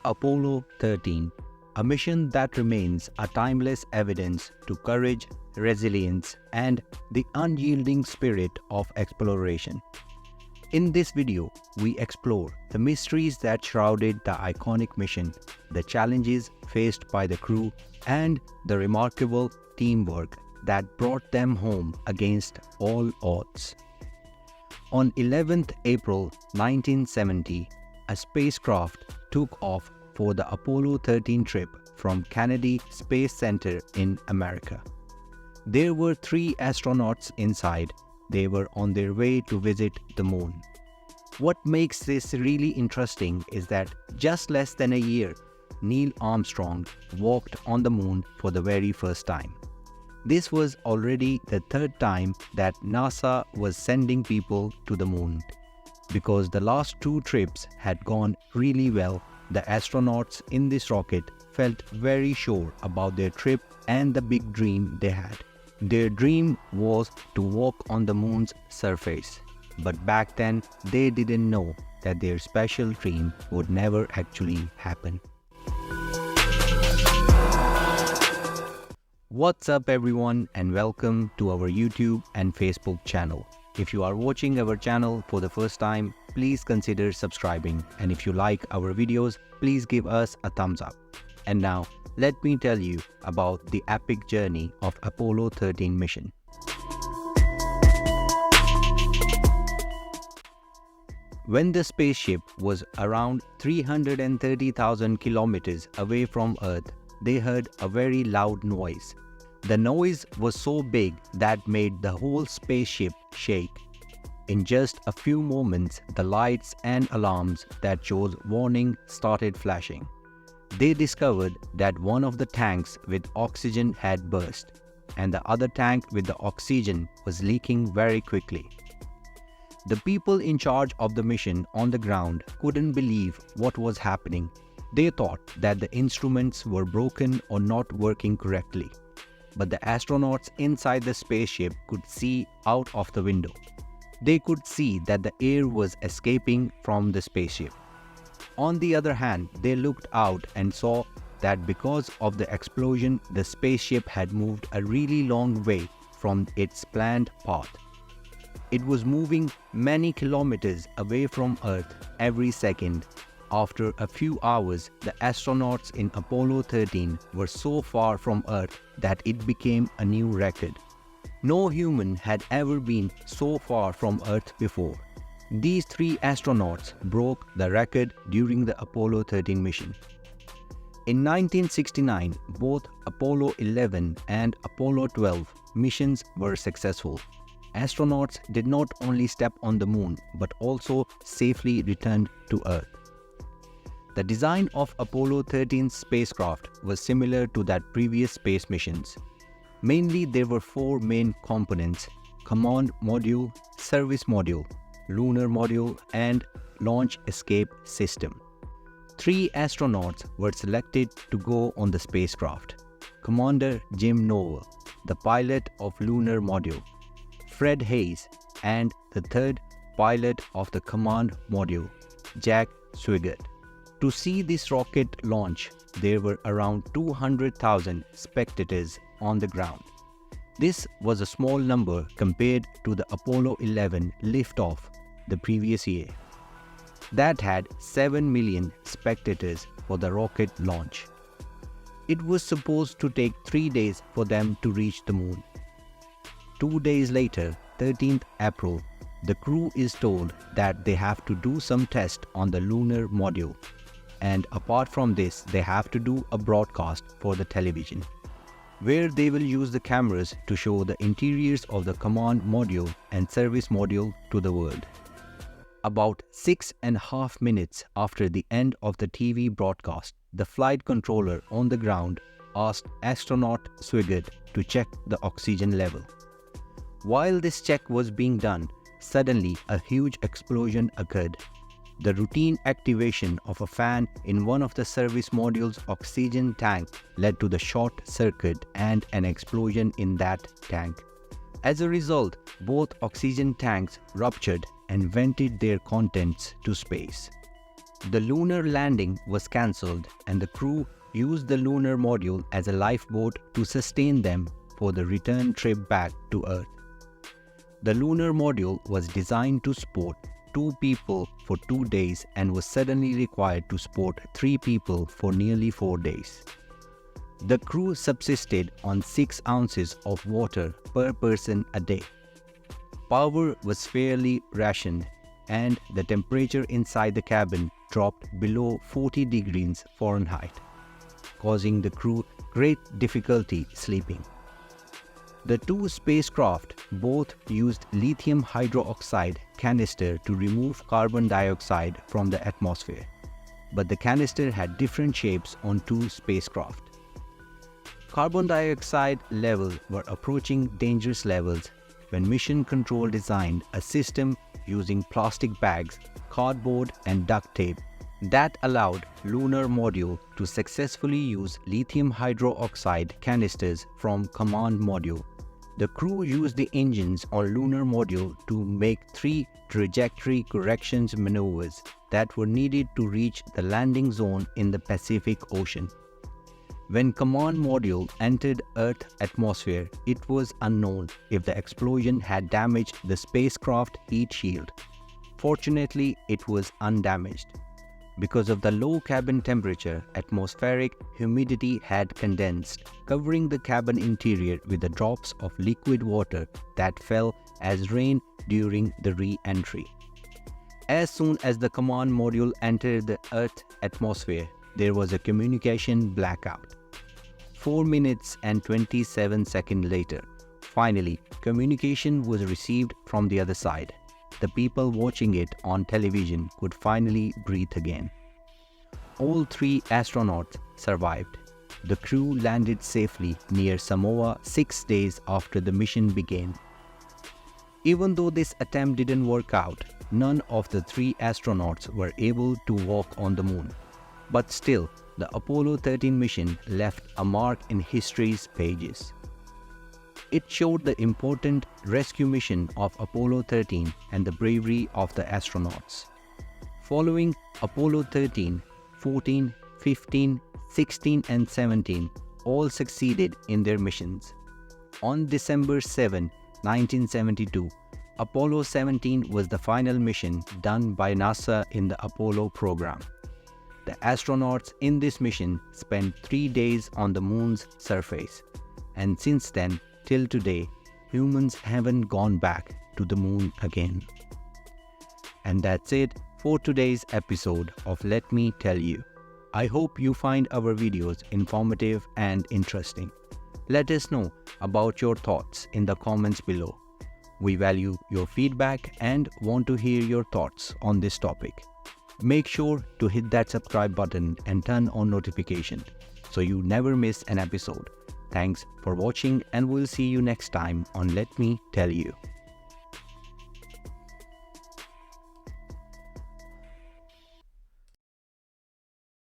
Apollo 13, a mission that remains a timeless evidence to courage, resilience, and the unyielding spirit of exploration. In this video, we explore the mysteries that shrouded the iconic mission, the challenges faced by the crew, and the remarkable teamwork that brought them home against all odds. On 11th April 1970, a spacecraft took off for the Apollo 13 trip from Kennedy Space Center in America. There were 3 astronauts inside. They were on their way to visit the moon. What makes this really interesting is that just less than a year, Neil Armstrong walked on the moon for the very first time. This was already the 3rd time that NASA was sending people to the moon. Because the last 2 trips had gone really well, the astronauts in this rocket felt very sure about their trip and the big dream they had. Their dream was to walk on the moon's surface. But back then, they didn't know that their special dream would never actually happen. What's up everyone, and welcome to our YouTube and Facebook channel. If you are watching our channel for the first time, please consider subscribing, and if you like our videos, please give us a thumbs up. And now, let me tell you about the epic journey of Apollo 13 mission. When the spaceship was around 330,000 kilometers away from Earth, they heard a very loud noise. The noise was so big that made the whole spaceship shake. In just a few moments, the lights and alarms that showed warning started flashing. They discovered that one of the tanks with oxygen had burst, and the other tank with the oxygen was leaking very quickly. The people in charge of the mission on the ground couldn't believe what was happening. They thought that the instruments were broken or not working correctly. But the astronauts inside the spaceship could see out of the window. They could see that the air was escaping from the spaceship. On the other hand, they looked out and saw that because of the explosion, the spaceship had moved a really long way from its planned path. It was moving many kilometers away from Earth every second. After a few hours, the astronauts in Apollo 13 were so far from Earth that it became a new record. No human had ever been so far from Earth before. These 3 astronauts broke the record during the Apollo 13 mission. In 1969, both Apollo 11 and Apollo 12 missions were successful. Astronauts did not only step on the moon but also safely returned to Earth. The design of Apollo 13's spacecraft was similar to that previous space missions. Mainly there were 4 main components: command module, service module, lunar module, and launch escape system. 3 astronauts were selected to go on the spacecraft: Commander Jim Lovell, the pilot of lunar module, Fred Hayes, and the 3rd pilot of the command module, Jack Swigert. To see this rocket launch, there were around 200,000 spectators on the ground. This was a small number compared to the Apollo 11 liftoff the previous year. That had 7 million spectators for the rocket launch. It was supposed to take 3 days for them to reach the moon. 2 days later, 13th April, the crew is told that they have to do some tests on the lunar module. And apart from this, they have to do a broadcast for the television, where they will use the cameras to show the interiors of the command module and service module to the world. About 6.5 minutes after the end of the TV broadcast, the flight controller on the ground asked astronaut Swigert to check the oxygen level. While this check was being done, suddenly a huge explosion occurred. The routine activation of a fan in one of the service module's oxygen tank led to the short circuit and an explosion in that tank. As a result, both oxygen tanks ruptured and vented their contents to space. The lunar landing was cancelled and the crew used the lunar module as a lifeboat to sustain them for the return trip back to Earth. The lunar module was designed to support 2 people for 2 days and was suddenly required to support 3 people for nearly 4 days. The crew subsisted on 6 ounces of water per person a day. Power was fairly rationed and the temperature inside the cabin dropped below 40 degrees Fahrenheit, causing the crew great difficulty sleeping. The 2 spacecraft both used lithium hydroxide canister to remove carbon dioxide from the atmosphere, but the canister had different shapes on 2 spacecraft. Carbon dioxide levels were approaching dangerous levels when Mission Control designed a system using plastic bags, cardboard and duct tape that allowed lunar module to successfully use lithium hydroxide canisters from command module. The crew used the engines on lunar module to make 3 trajectory corrections maneuvers that were needed to reach the landing zone in the Pacific Ocean. When command module entered Earth's atmosphere, it was unknown if the explosion had damaged the spacecraft heat shield. Fortunately, it was undamaged. Because of the low cabin temperature, atmospheric humidity had condensed, covering the cabin interior with the drops of liquid water that fell as rain during the re-entry. As soon as the command module entered the Earth's atmosphere, there was a communication blackout. 4 minutes and 27 seconds later, finally, communication was received from the other side. The people watching it on television could finally breathe again. All 3 astronauts survived. The crew landed safely near Samoa 6 days after the mission began. Even though this attempt didn't work out, none of the 3 astronauts were able to walk on the moon. But still, the Apollo 13 mission left a mark in history's pages. It showed the important rescue mission of Apollo 13 and the bravery of the astronauts. Following Apollo 13, 14, 15, 16 and 17 all succeeded in their missions. On December 7, 1972, Apollo 17 was the final mission done by NASA in the Apollo program. The astronauts in this mission spent 3 days on the moon's surface, and since then, till today, humans haven't gone back to the moon again. And that's it for today's episode of Let Me Tell You. I hope you find our videos informative and interesting. Let us know about your thoughts in the comments below. We value your feedback and want to hear your thoughts on this topic. Make sure to hit that subscribe button and turn on notification so you never miss an episode. Thanks for watching and we'll see you next time on Let Me Tell You.